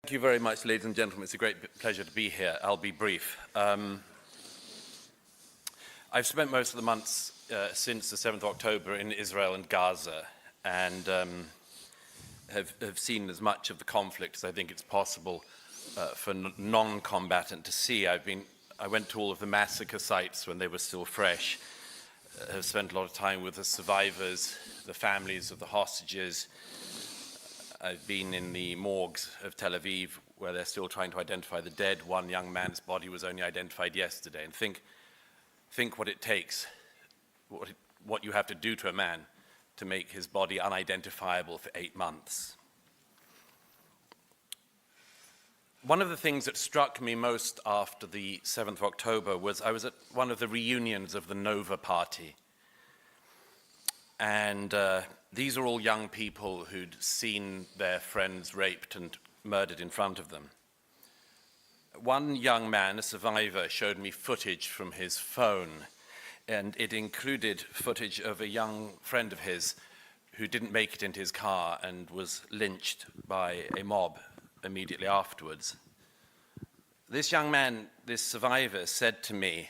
Thank you very much, ladies and gentlemen. It's a great pleasure to be here. I'll be brief. I've spent most of the months since the 7th of October in Israel and Gaza, and have seen as much of the conflict as I think it's possible for non-combatant to see. I went to all of the massacre sites when they were still fresh. Have spent a lot of time with the survivors, the families of the hostages. I've been in the morgues of Tel Aviv, where they're still trying to identify the dead. One young man's body was only identified yesterday. And think what it takes, what you have to do to a man to make his body unidentifiable for 8 months. One of the things that struck me most after the 7th of October was I was at one of the reunions of the Nova party. And these are all young people who'd seen their friends raped and murdered in front of them. One young man, a survivor, showed me footage from his phone, and it included footage of a young friend of his who didn't make it into his car and was lynched by a mob immediately afterwards. This young man, this survivor, said to me,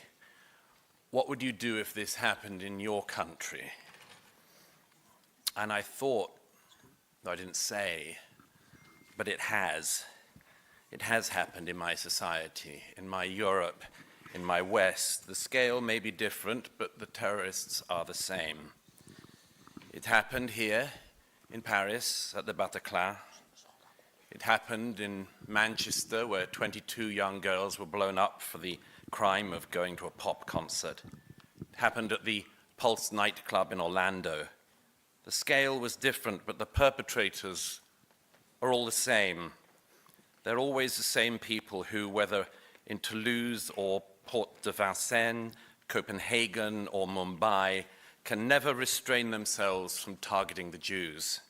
"What would you do if this happened in your country?" And I thought, I didn't say, but it has. It has happened in my society, in my Europe, in my West. The scale may be different, but the terrorists are the same. It happened here in Paris at the Bataclan. It happened in Manchester, where 22 young girls were blown up for the crime of going to a pop concert. It happened at the Pulse nightclub in Orlando. The scale was different, but the perpetrators are all the same. They're always the same people who, whether in Toulouse or Port de Vincennes, Copenhagen or Mumbai, can never restrain themselves from targeting the Jews.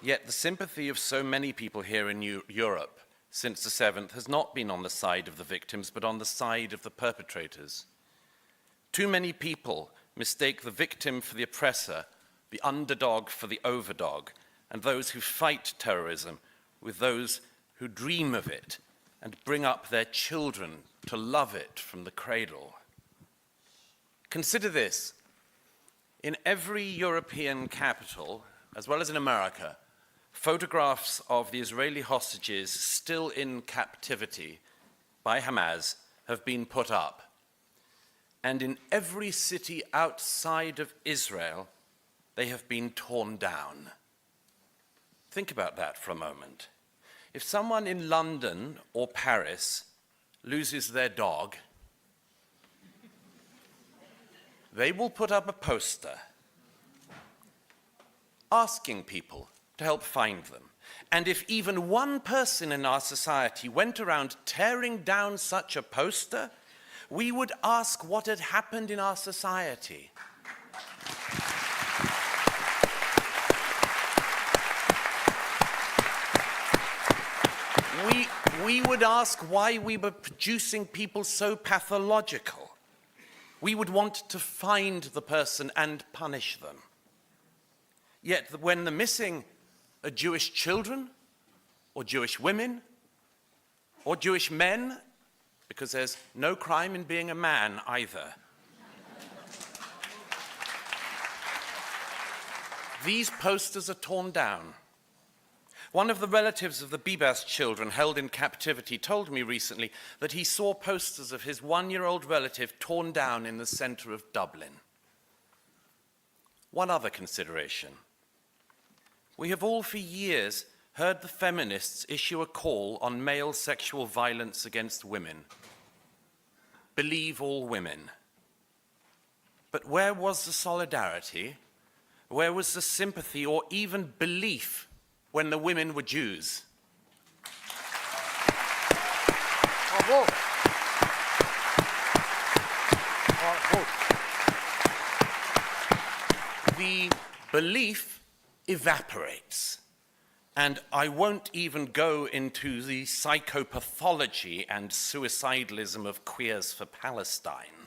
Yet the sympathy of so many people here in Europe since the 7th has not been on the side of the victims, but on the side of the perpetrators. Too many people mistake the victim for the oppressor, the underdog for the overdog, and those who fight terrorism with those who dream of it and bring up their children to love it from the cradle. Consider this. In every European capital, as well as in America, photographs of the Israeli hostages still in captivity by Hamas have been put up. And in every city outside of Israel, they have been torn down. Think about that for a moment. If someone in London or Paris loses their dog, they will put up a poster asking people to help find them. And if even one person in our society went around tearing down such a poster, we would ask what had happened in our society. We would ask why we were producing people so pathological. We would want to find the person and punish them. Yet when the missing are Jewish children, or Jewish women, or Jewish men, because there's no crime in being a man either. These posters are torn down. One of the relatives of the Bibas children held in captivity told me recently that he saw posters of his 1-year-old relative torn down in the center of Dublin. One other consideration. We have all for years heard the feminists issue a call on male sexual violence against women. Believe all women. But where was the solidarity? Where was the sympathy or even belief when the women were Jews? Bravo. The belief evaporates. And I won't even go into the psychopathology and suicidalism of Queers for Palestine.